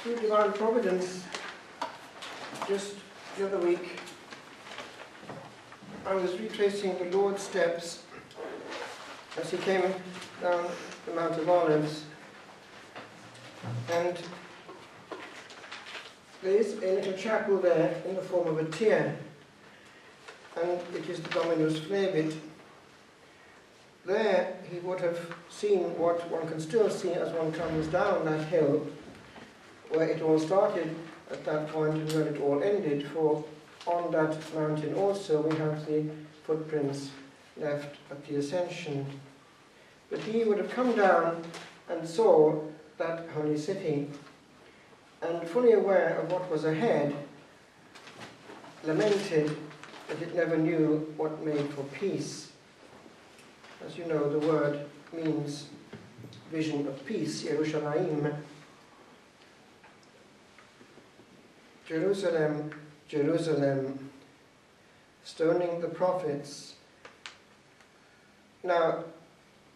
Through divine providence, just the other week, I was retracing the Lord's steps as he came down the Mount of Olives, and there is a little chapel there in the form of a tier, and it is the Dominus Flevit. There he would have seen what one can still see as one comes down that hill, where it all started at that point and where it all ended, for on that mountain also we have the footprints left at the ascension. But he would have come down and saw that holy city, and fully aware of what was ahead, lamented that it never knew what made for peace. As you know, the word means vision of peace, Yerushalayim. Jerusalem, Jerusalem, stoning the prophets. Now,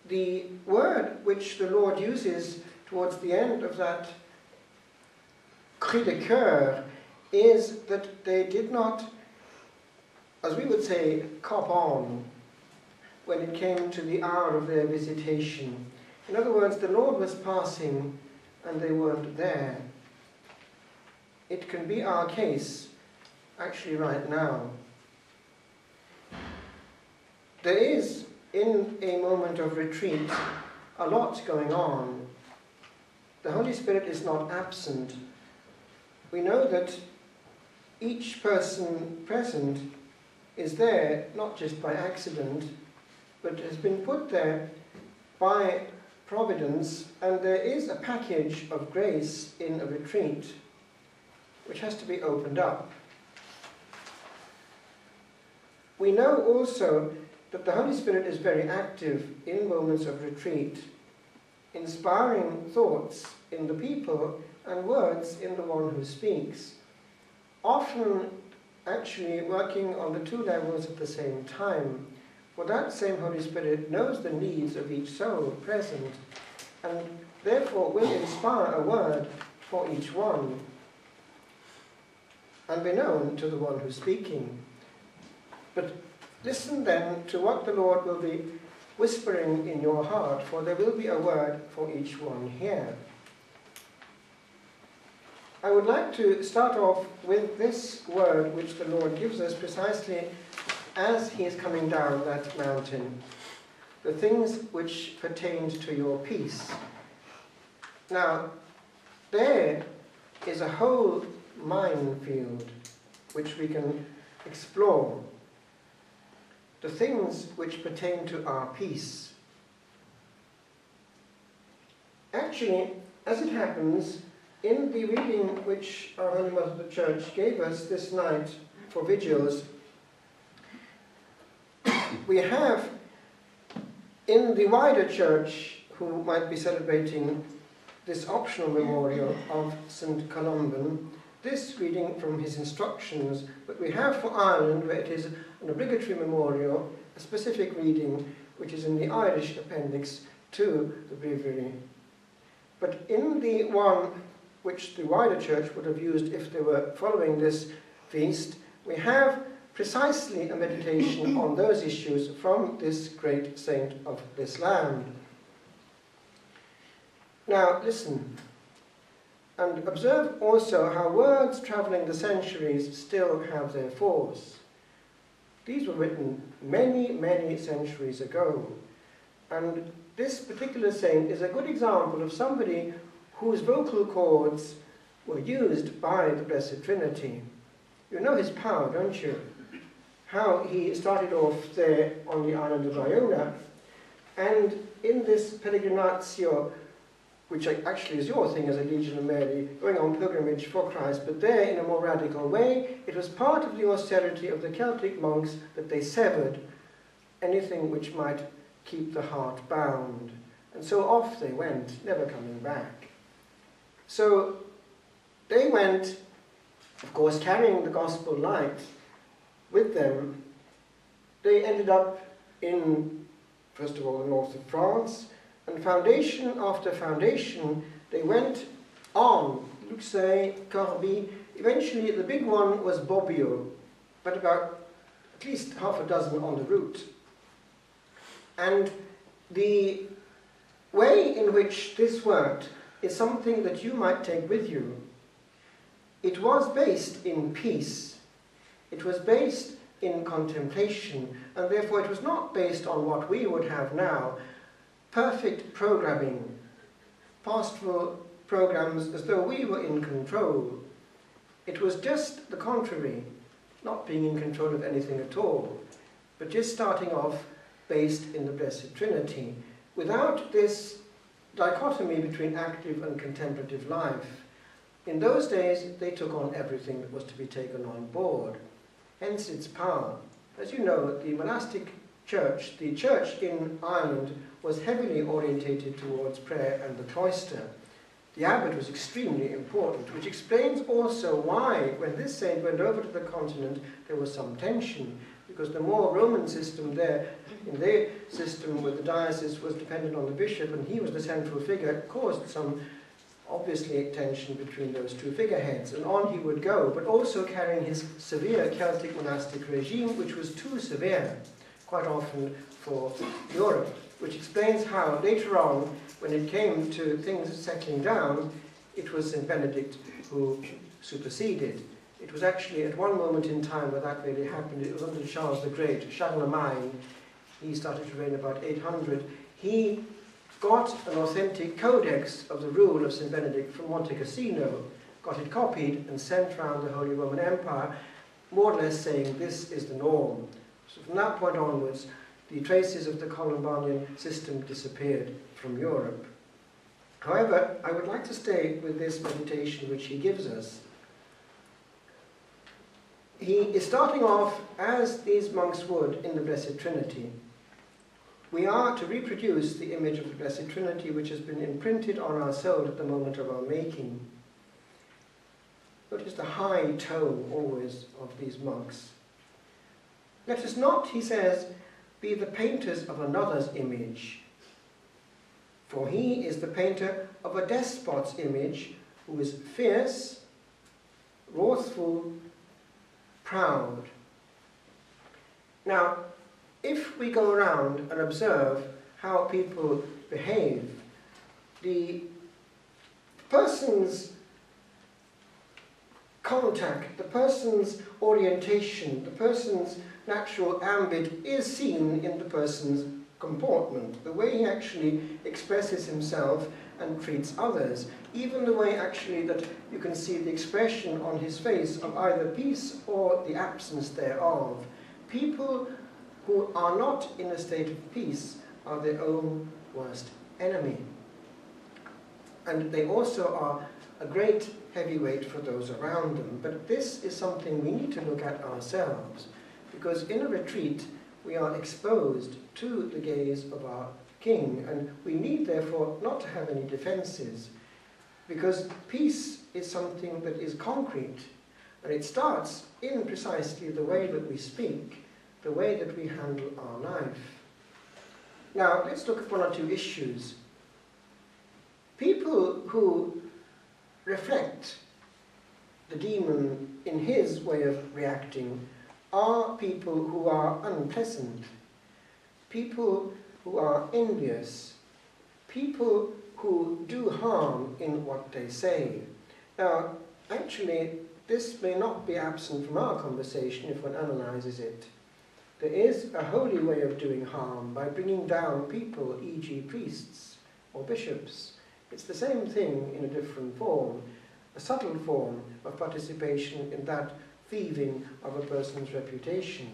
the word which the Lord uses towards the end of that cri de coeur is that they did not, as we would say, cop on when it came to the hour of their visitation. In other words, the Lord was passing and they weren't there. It can be our case, actually, right now. There is, in a moment of retreat, a lot going on. The Holy Spirit is not absent. We know that each person present is there, not just by accident, but has been put there by providence, and there is a package of grace in a retreat which has to be opened up. We know also that the Holy Spirit is very active in moments of retreat, inspiring thoughts in the people and words in the one who speaks, often actually working on the two levels at the same time. For that same Holy Spirit knows the needs of each soul present, and therefore will inspire a word for each one, and be known to the one who's speaking. But listen then to what the Lord will be whispering in your heart, for there will be a word for each one here. I would like to start off with this word which the Lord gives us precisely as he is coming down that mountain, the things which pertained to your peace. Now, there is a whole minefield which we can explore. The things which pertain to our peace. Actually, as it happens, in the reading which our Holy Mother of the Church gave us this night for vigils, we have in the wider church, who might be celebrating this optional memorial of St. Columban, this reading from his instructions, but we have for Ireland, where it is an obligatory memorial, a specific reading which is in the Irish appendix to the breviary. But in the one which the wider church would have used if they were following this feast, we have precisely a meditation on those issues from this great saint of this land. Now listen, and observe also how words travelling the centuries still have their force. These were written many, many centuries ago, and this particular saint is a good example of somebody whose vocal cords were used by the Blessed Trinity. You know his power, don't you? How he started off there on the island of Iona, and in this peregrinatio, which actually is your thing as a Legion of Mary, going on pilgrimage for Christ, but there in a more radical way, it was part of the austerity of the Celtic monks that they severed anything which might keep the heart bound. And so off they went, never coming back. So they went, of course, carrying the gospel light with them. They ended up in, first of all, the north of France, and foundation after foundation, they went on, Luxeuil, Corby. Eventually the big one was Bobbio, but about at least half a dozen on the route. And the way in which this worked is something that you might take with you. It was based in peace. It was based in contemplation, and therefore it was not based on what we would have now, perfect programming, pastoral programs as though we were in control. It was just the contrary, not being in control of anything at all, but just starting off based in the Blessed Trinity, without this dichotomy between active and contemplative life. In those days, they took on everything that was to be taken on board, hence its power. As you know, the monastic church, the church in Ireland, was heavily orientated towards prayer and the cloister. The abbot was extremely important, which explains also why, when this saint went over to the continent, there was some tension, because the more Roman system there, in their system with the diocese, was dependent on the bishop, and he was the central figure, caused some, obviously, tension between those two figureheads. And on he would go, but also carrying his severe Celtic monastic regime, which was too severe, quite often, for Europe, which explains how, later on, when it came to things settling down, it was St. Benedict who superseded. It was actually at one moment in time where that really happened. It was under Charles the Great, Charlemagne. He started to reign about 800. He got an authentic codex of the rule of St. Benedict from Monte Cassino, got it copied and sent around the Holy Roman Empire, more or less saying this is the norm. So from that point onwards, the traces of the Columbanian system disappeared from Europe. However, I would like to stay with this meditation which he gives us. He is starting off, as these monks would, in the Blessed Trinity. We are to reproduce the image of the Blessed Trinity which has been imprinted on our soul at the moment of our making. Notice the high tone always of these monks. Let us not, he says, be the painters of another's image, for he is the painter of a despot's image, who is fierce, wrathful, proud. Now, if we go around and observe how people behave, the person's contact, the person's orientation, the person's natural ambit is seen in the person's comportment, the way he actually expresses himself and treats others, even the way actually that you can see the expression on his face of either peace or the absence thereof. People who are not in a state of peace are their own worst enemy. And they also are a great heavyweight for those around them. But this is something we need to look at ourselves, because in a retreat we are exposed to the gaze of our king, and we need therefore not to have any defenses, because peace is something that is concrete, and it starts in precisely the way that we speak, the way that we handle our life. Now, let's look at one or two issues. People who reflect the demon in his way of reacting are people who are unpleasant, people who are envious, people who do harm in what they say. Now, actually, this may not be absent from our conversation if one analyzes it. There is a holy way of doing harm by bringing down people, e.g. priests or bishops. It's the same thing in a different form, a subtle form of participation in that thieving of a person's reputation.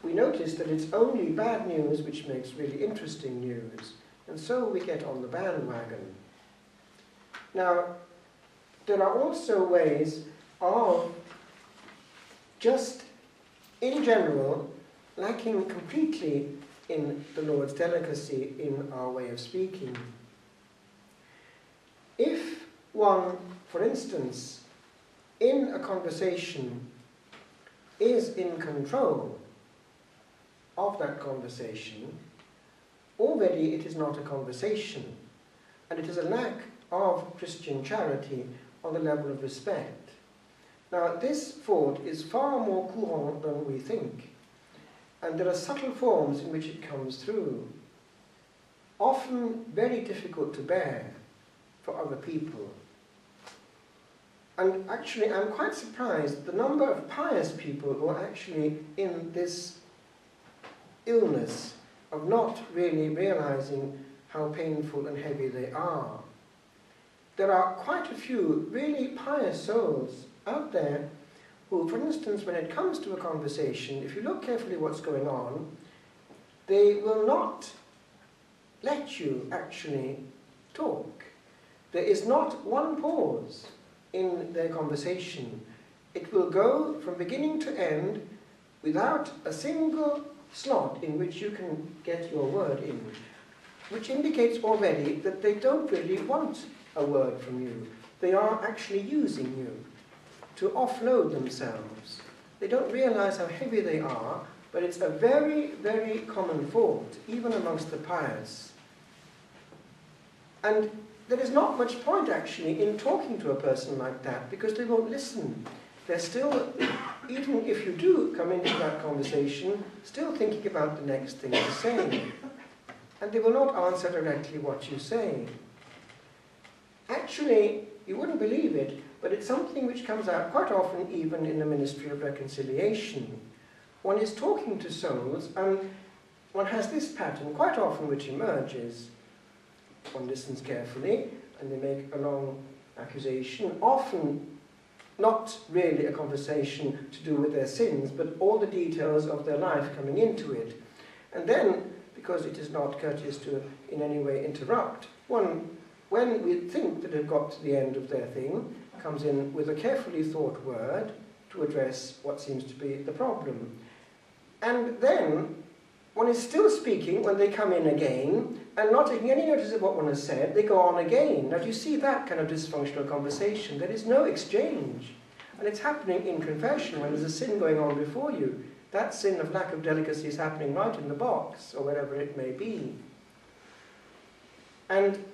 We notice that it's only bad news which makes really interesting news, and so we get on the bandwagon. Now, there are also ways of just, in general, lacking completely in the Lord's delicacy in our way of speaking. If one, for instance, in a conversation is in control of that conversation, already it is not a conversation, and it is a lack of Christian charity on the level of respect. Now, this fault is far more courant than we think, and there are subtle forms in which it comes through, often very difficult to bear for other people. And actually, I'm quite surprised the number of pious people who are actually in this illness of not really realizing how painful and heavy they are. There are quite a few really pious souls out there who, for instance, when it comes to a conversation, if you look carefully what's going on, they will not let you actually talk. There is not one pause in their conversation. It will go from beginning to end without a single slot in which you can get your word in, which indicates already that they don't really want a word from you. They are actually using you to offload themselves. They don't realize how heavy they are, but it's a very, very common fault, even amongst the pious. And there is not much point, actually, in talking to a person like that, because they won't listen. They're still, even if you do come into that conversation, still thinking about the next thing to say. And they will not answer directly what you say. Actually, you wouldn't believe it, but it's something which comes out quite often even in the ministry of reconciliation. One is talking to souls, and one has this pattern quite often which emerges. One listens carefully, and they make a long accusation, often not really a conversation to do with their sins, but all the details of their life coming into it. And then, because it is not courteous to in any way interrupt, one, when we think that they've got to the end of their thing, comes in with a carefully thought word to address what seems to be the problem. And then, one is still speaking when they come in again, and not taking any notice of what one has said, they go on again. Now, do you see that kind of dysfunctional conversation? There is no exchange. And it's happening in confession when there's a sin going on before you. That sin of lack of delicacy is happening right in the box, or wherever it may be. And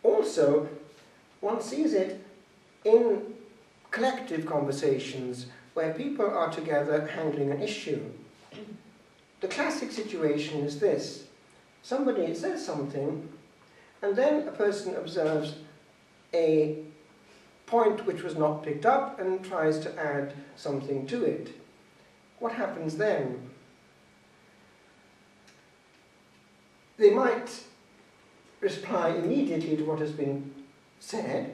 also, one sees it in collective conversations where people are together handling an issue. The classic situation is this. Somebody says something, and then a person observes a point which was not picked up and tries to add something to it. What happens then? They might reply immediately to what has been said,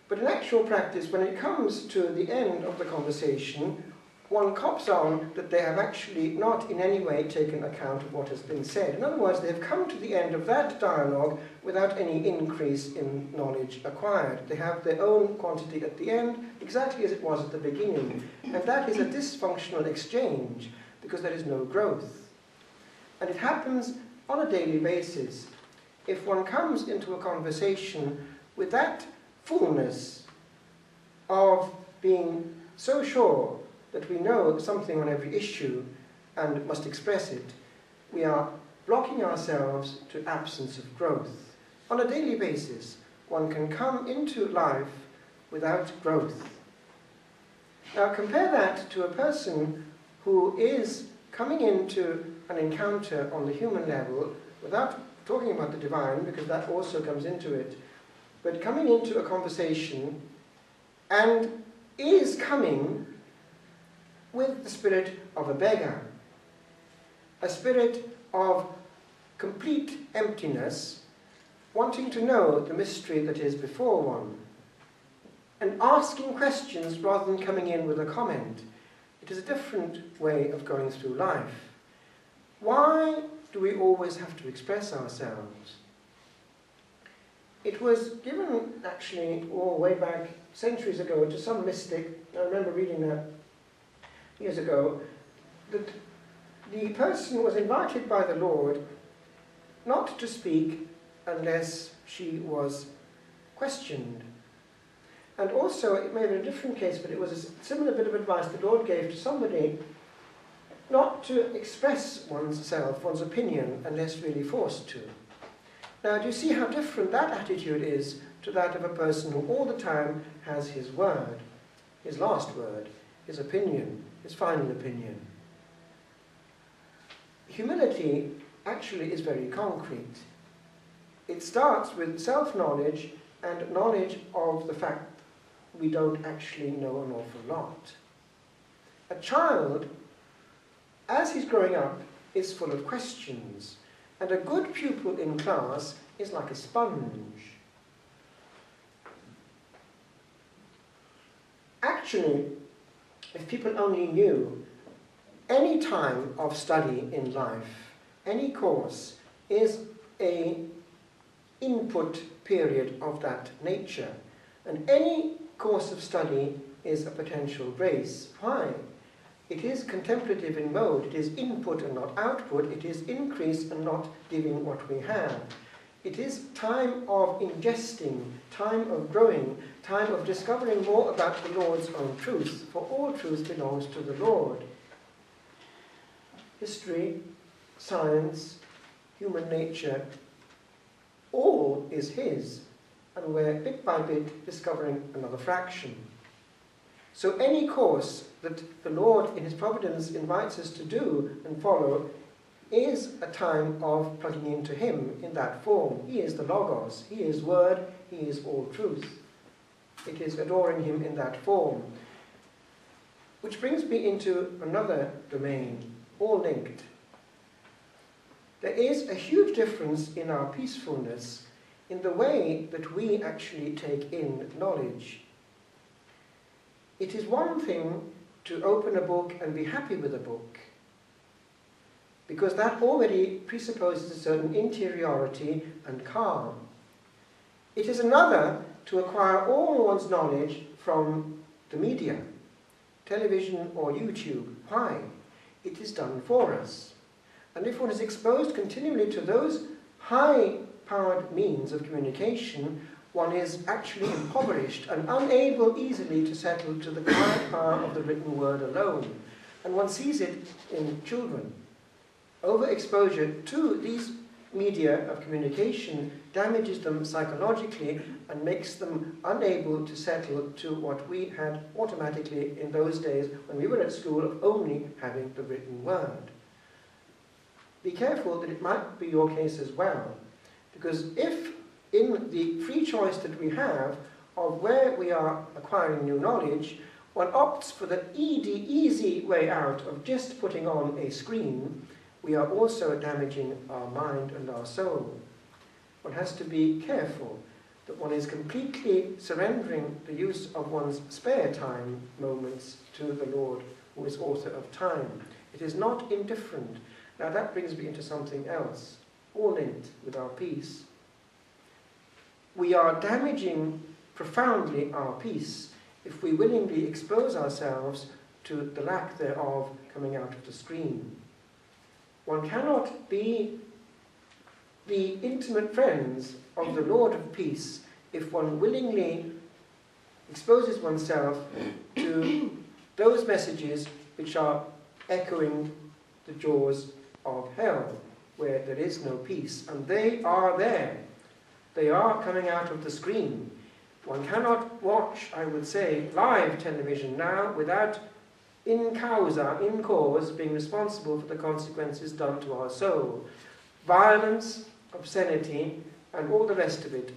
but in actual practice, when it comes to the end of the conversation, one cops on that they have actually not in any way taken account of what has been said. In other words, they have come to the end of that dialogue without any increase in knowledge acquired. They have their own quantity at the end, exactly as it was at the beginning. And that is a dysfunctional exchange, because there is no growth. And it happens on a daily basis. If one comes into a conversation with that fullness of being so sure that we know something on every issue and must express it, we are blocking ourselves to absence of growth. On a daily basis, one can come into life without growth. Now compare that to a person who is coming into an encounter on the human level, without talking about the divine, because that also comes into it, but coming into a conversation and is coming with the spirit of a beggar, a spirit of complete emptiness, wanting to know the mystery that is before one, and asking questions rather than coming in with a comment. It is a different way of going through life. Why do we always have to express ourselves? It was given, actually, way back centuries ago to some mystic. I remember reading that years ago, that the person was invited by the Lord not to speak unless she was questioned. And also, it may be a different case, but it was a similar bit of advice the Lord gave to somebody not to express oneself, one's opinion, unless really forced to. Now, do you see how different that attitude is to that of a person who all the time has his word, his last word, his opinion, his final opinion? Humility actually is very concrete. It starts with self-knowledge and knowledge of the fact we don't actually know an awful lot. A child, as he's growing up, is full of questions, and a good pupil in class is like a sponge. Actually, if people only knew, any time of study in life, any course, is an input period of that nature. And any course of study is a potential grace. Why? It is contemplative in mode. It is input and not output. It is increase and not giving what we have. It is time of ingesting, time of growing, time of discovering more about the Lord's own truth, for all truth belongs to the Lord. History, science, human nature, all is his, and we're bit by bit discovering another fraction. So any course that the Lord in his providence invites us to do and follow is a time of plugging into him in that form. He is the Logos, he is Word, he is all truth. It is adoring him in that form. Which brings me into another domain, all linked. There is a huge difference in our peacefulness in the way that we actually take in knowledge. It is one thing to open a book and be happy with a book, because that already presupposes a certain interiority and calm. It is another to acquire all one's knowledge from the media, television or YouTube. Why? It is done for us. And if one is exposed continually to those high-powered means of communication, one is actually impoverished and unable easily to settle to the quiet power of the written word alone. And one sees it in children. Overexposure to these media of communication damages them psychologically and makes them unable to settle to what we had automatically in those days when we were at school of only having the written word. Be careful that it might be your case as well, because if in the free choice that we have of where we are acquiring new knowledge, one opts for the easy way out of just putting on a screen, we are also damaging our mind and our soul. One has to be careful that one is completely surrendering the use of one's spare time moments to the Lord, who is author of time. It is not indifferent. Now that brings me into something else, all linked with our peace. We are damaging profoundly our peace if we willingly expose ourselves to the lack thereof coming out of the screen. One cannot be the intimate friends of the Lord of peace if one willingly exposes oneself to those messages which are echoing the jaws of hell, where there is no peace. And they are there. They are coming out of the screen. One cannot watch, I would say, live television now without in causa, in cause, being responsible for the consequences done to our soul. Violence, obscenity, and all the rest of it,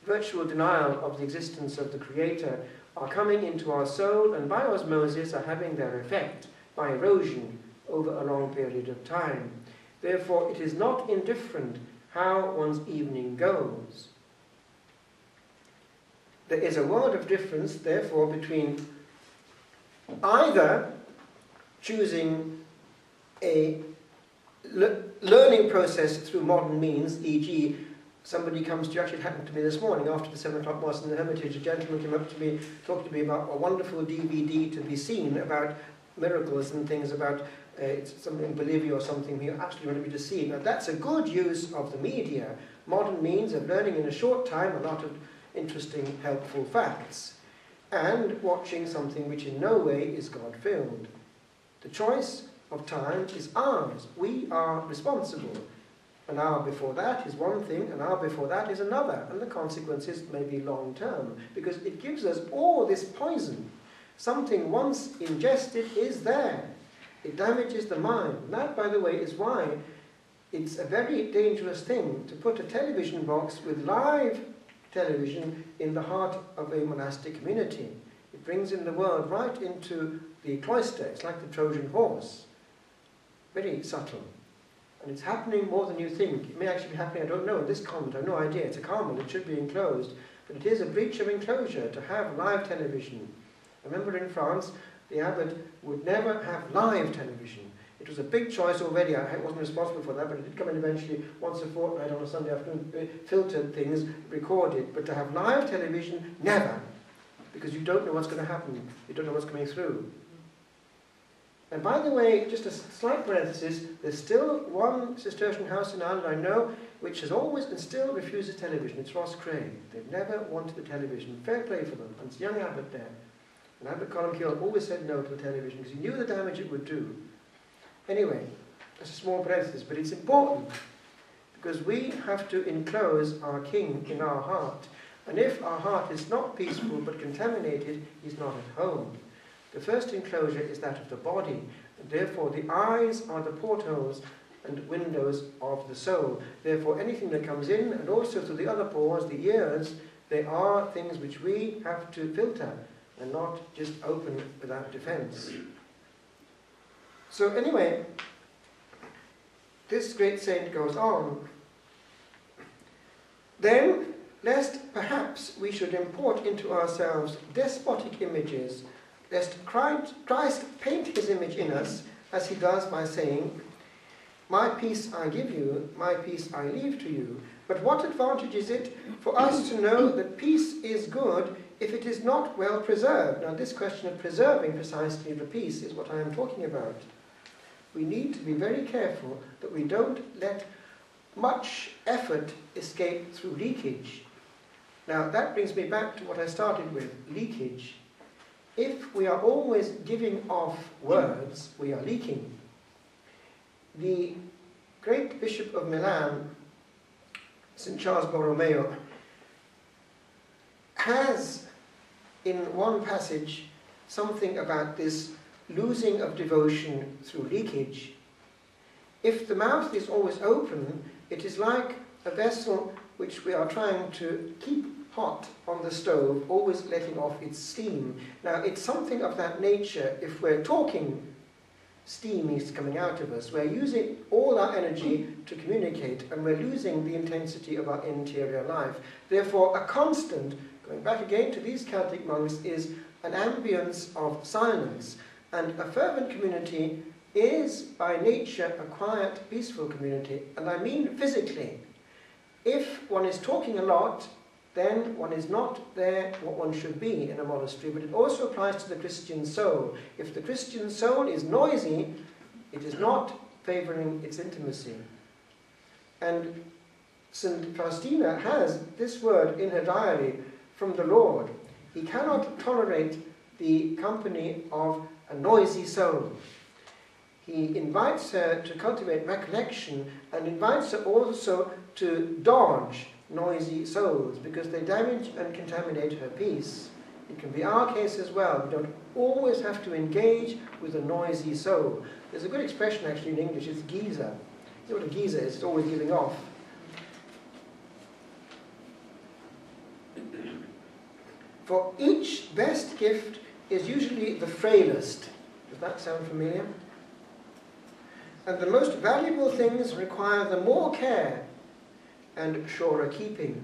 virtual denial of the existence of the Creator, are coming into our soul and by osmosis are having their effect by erosion over a long period of time. Therefore, it is not indifferent how one's evening goes. There is a world of difference, therefore, between either choosing a learning process through modern means, e.g., somebody comes to you, actually it happened to me this morning after the 7 o'clock Mass in the Hermitage, a gentleman came up to me, talked to me about a wonderful DVD to be seen about miracles and things, about something in Bolivia or something he absolutely wanted me to see. Now that's a good use of the media, modern means of learning in a short time a lot of interesting, helpful facts, and watching something which in no way is God-filled. The choice of time is ours. We are responsible. An hour before that is one thing, an hour before that is another, and the consequences may be long term, because it gives us all this poison. Something once ingested is there. It damages the mind. And that, by the way, is why it's a very dangerous thing to put a television box with live television in the heart of a monastic community. It brings in the world right into the cloister. It's like the Trojan horse. Very subtle. And it's happening more than you think. It may actually be happening, I don't know, in this convent, I have no idea. It's a Carmel, it should be enclosed. But it is a breach of enclosure to have live television. I remember in France, the abbot would never have live television. It was a big choice already. I wasn't responsible for that, but it did come in eventually once a fortnight on a Sunday afternoon, filtered things, recorded. But to have live television, never. Because you don't know what's going to happen. You don't know what's coming through. And by the way, just a slight parenthesis, there's still one Cistercian house in Ireland I know which has always and still refuses television. It's Ross Craig. They've never wanted the television. Fair play for them. And it's a young abbot there. And Abbot Columcille always said no to the television because he knew the damage it would do. Anyway, that's a small parenthesis, but it's important because we have to enclose our king in our heart. And if our heart is not peaceful but contaminated, he's not at home. The first enclosure is that of the body, and therefore the eyes are the portholes and windows of the soul. Therefore anything that comes in, and also through the other pores, the ears, they are things which we have to filter and not just open without defense. So anyway, this great saint goes on. Then, lest perhaps we should import into ourselves despotic images, lest Christ paint his image in us, as he does by saying, "My peace I give you, my peace I leave to you." But what advantage is it for us to know that peace is good if it is not well preserved? Now this question of preserving precisely the peace is what I am talking about. We need to be very careful that we don't let much effort escape through leakage. Now that brings me back to what I started with, leakage. If we are always giving off words, we are leaking. The great Bishop of Milan, St. Charles Borromeo, has in one passage something about this losing of devotion through leakage. If the mouth is always open, it is like a vessel which we are trying to keep hot on the stove, always letting off its steam. Now, it's something of that nature. If we're talking, steam is coming out of us. We're using all our energy to communicate, and we're losing the intensity of our interior life. Therefore, a constant, going back again to these Celtic monks, is an ambience of silence. And a fervent community is, by nature, a quiet, peaceful community. And I mean physically. If one is talking a lot, then one is not there what one should be in a monastery. But it also applies to the Christian soul. If the Christian soul is noisy, it is not favouring its intimacy. And St. Faustina has this word in her diary from the Lord. He cannot tolerate the company of a noisy soul. He invites her to cultivate recollection and invites her also to dodge noisy souls because they damage and contaminate her peace. It can be our case as well. We don't always have to engage with a noisy soul. There's a good expression actually in English, it's geezer. You know what a geezer is? It's always giving off. For each best gift is usually the frailest. Does that sound familiar? And the most valuable things require the more care and surer keeping.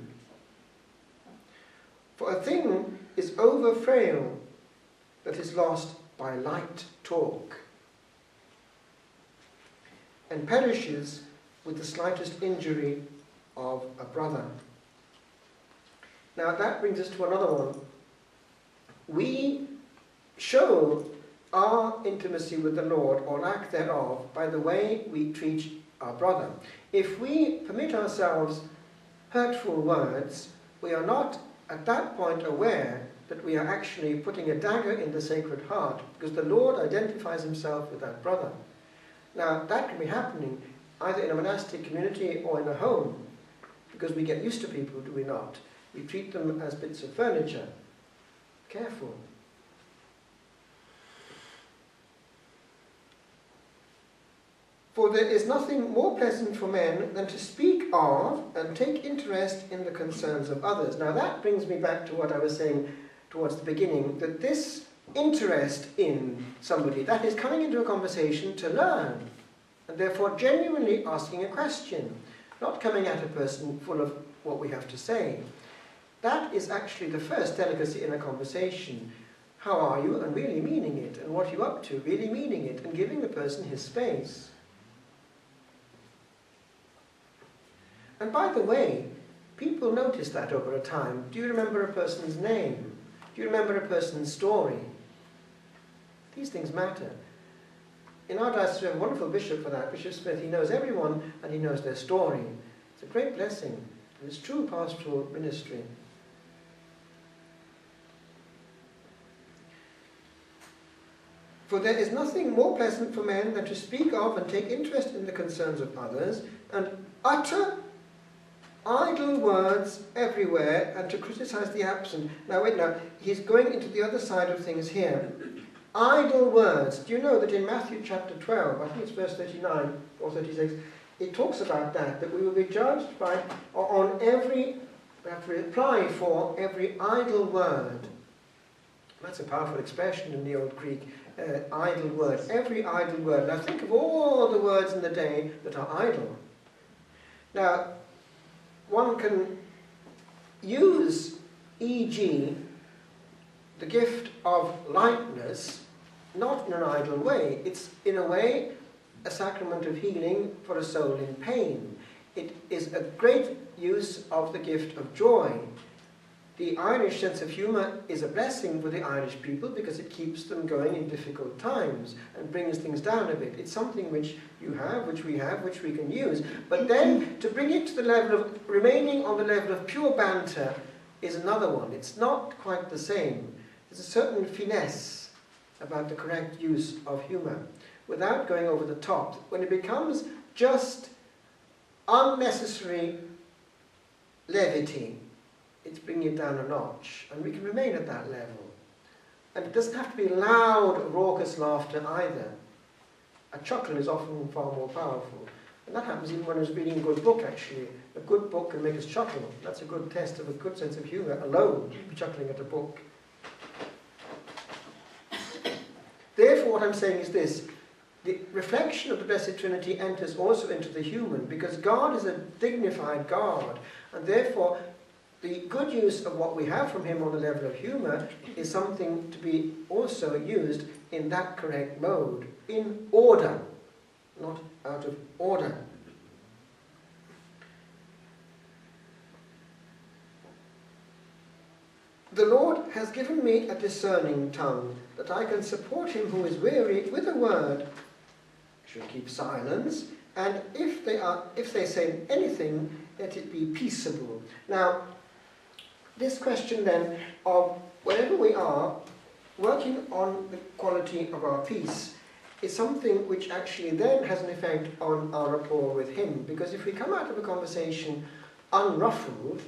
For a thing is over frail that is lost by light talk, and perishes with the slightest injury of a brother. Now that brings us to another one. We show our intimacy with the Lord, or lack thereof, by the way we treat our brother. If we permit ourselves hurtful words, we are not at that point aware that we are actually putting a dagger in the Sacred Heart, because the Lord identifies himself with that brother. Now, that can be happening either in a monastic community or in a home, because we get used to people, do we not? We treat them as bits of furniture. Careful. For there is nothing more pleasant for men than to speak of and take interest in the concerns of others. Now that brings me back to what I was saying towards the beginning, that this interest in somebody, that is coming into a conversation to learn, and therefore genuinely asking a question, not coming at a person full of what we have to say. That is actually the first delicacy in a conversation. How are you? And really meaning it. And what are you up to? Really meaning it. And giving the person his space. And by the way, people notice that over a time. Do you remember a person's name? Do you remember a person's story? These things matter. In our diocese we have a wonderful bishop for that, Bishop Smith. He knows everyone and he knows their story. It's a great blessing. And it's true pastoral ministry. For there is nothing more pleasant for men than to speak of and take interest in the concerns of others, and utter idle words everywhere, and to criticize the absent. Now wait, now, he's going into the other side of things here. Idle words. Do you know that in Matthew chapter 12, I think it's verse 39 or 36, it talks about that we will be judged by, on every, we have to reply for every idle word. That's a powerful expression in the old Greek. Idle word, every idle word. Now think of all the words in the day that are idle. Now, one can use, e.g., the gift of lightness, not in an idle way. It's, in a way, a sacrament of healing for a soul in pain. It is a great use of the gift of joy. The Irish sense of humour is a blessing for the Irish people because it keeps them going in difficult times and brings things down a bit. It's something which you have, which we have, which we can use. But then to bring it to the level of, remaining on the level of pure banter is another one. It's not quite the same. There's a certain finesse about the correct use of humour without going over the top. When it becomes just unnecessary levity, it's bringing it down a notch, and we can remain at that level. And it doesn't have to be loud, raucous laughter either. A chuckle is often far more powerful. And that happens even when I was reading a good book, actually. A good book can make us chuckle. That's a good test of a good sense of humour alone, chuckling at a book. Therefore, what I'm saying is this. The reflection of the Blessed Trinity enters also into the human, because God is a dignified God, and therefore the good use of what we have from him on the level of humour is something to be also used in that correct mode, in order, not out of order. The Lord has given me a discerning tongue, that I can support him who is weary with a word. Should keep silence, and if they say anything, let it be peaceable. Now, this question then of wherever we are, working on the quality of our peace is something which actually then has an effect on our rapport with him. Because if we come out of a conversation unruffled,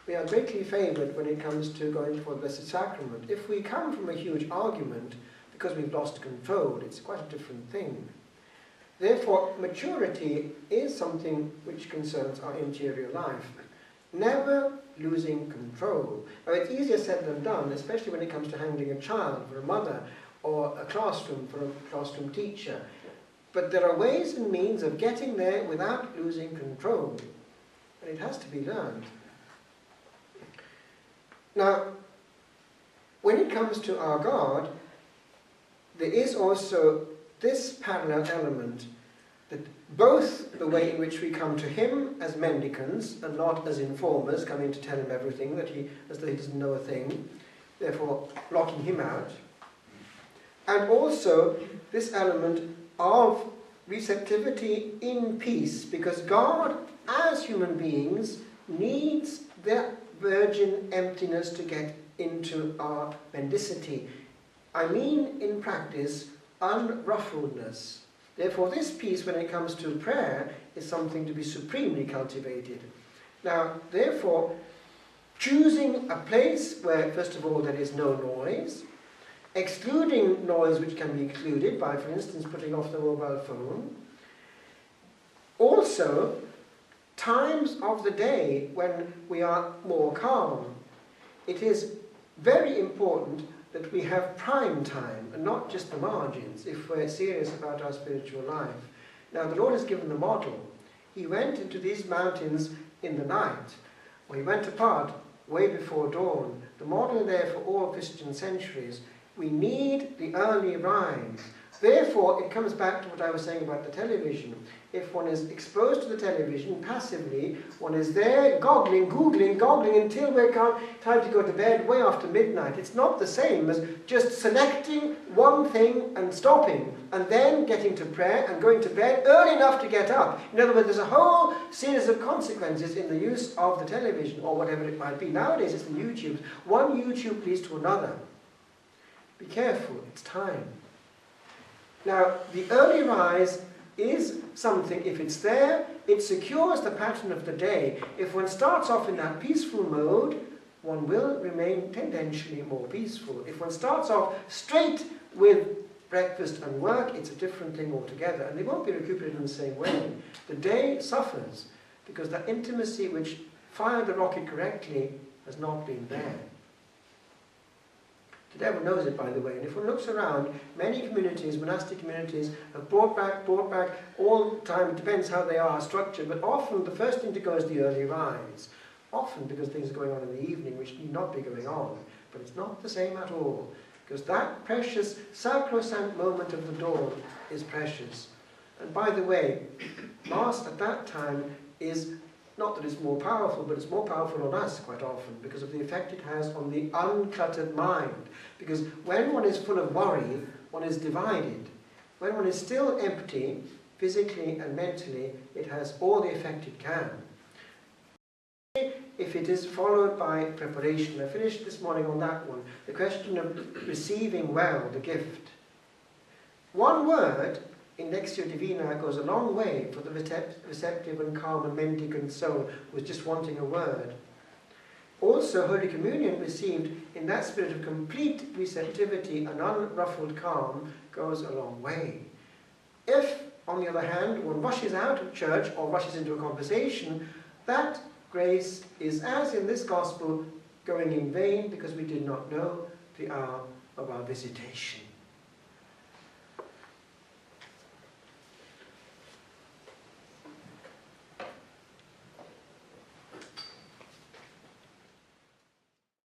we are greatly favoured when it comes to going for the Blessed Sacrament. If we come from a huge argument because we've lost control, it's quite a different thing. Therefore, maturity is something which concerns our interior life. Never losing control. Now, it's easier said than done, especially when it comes to handling a child for a mother or a classroom for a classroom teacher. But there are ways and means of getting there without losing control. And it has to be learned. Now, when it comes to our God, there is also this parallel element, that both the way in which we come to him as mendicants and not as informers coming to tell him everything as though he doesn't know a thing, therefore blocking him out, and also this element of receptivity in peace, because God, as human beings, needs that virgin emptiness to get into our mendicity. I mean, in practice, unruffledness. Therefore, this piece, when it comes to prayer, is something to be supremely cultivated. Now, therefore, choosing a place where, first of all, there is no noise, excluding noise which can be excluded by, for instance, putting off the mobile phone. Also, times of the day when we are more calm. It is very important that we have prime time and not just the margins if we're serious about our spiritual life. Now, the Lord has given the model. He went into these mountains in the night, or he went apart way before dawn. The model there for all Christian centuries. We need the early rise. Therefore, it comes back to what I was saying about the television. If one is exposed to the television passively, one is there goggling until we can't, time to go to bed way after midnight. It's not the same as just selecting one thing and stopping, and then getting to prayer and going to bed early enough to get up. In other words, there's a whole series of consequences in the use of the television, or whatever it might be. Nowadays it's the YouTube. One YouTube leads to another. Be careful, it's time. Now, the early rise is something, if it's there, it secures the pattern of the day. If one starts off in that peaceful mode, one will remain tendentially more peaceful. If one starts off straight with breakfast and work, it's a different thing altogether, and they won't be recuperated in the same way. The day suffers because that intimacy which fired the rocket correctly has not been there. The devil knows it, by the way, and if one looks around, many communities, monastic communities, have brought back all the time. It depends how they are structured, but often the first thing to go is the early rise. Often because things are going on in the evening which need not be going on, but it's not the same at all, because that precious, sacrosanct moment of the dawn is precious. And by the way, Mass at that time is not that it's more powerful, but it's more powerful on us quite often because of the effect it has on the uncluttered mind. Because when one is full of worry, one is divided. When one is still empty, physically and mentally, it has all the effect it can. If it is followed by preparation, I finished this morning on that one, the question of receiving well the gift. One word in Lectio Divina goes a long way for the receptive and calm and mendicant soul who is just wanting a word. Also, Holy Communion received in that spirit of complete receptivity and unruffled calm goes a long way. If, on the other hand, one rushes out of church or rushes into a conversation, that grace is, as in this Gospel, going in vain because we did not know the hour of our visitation.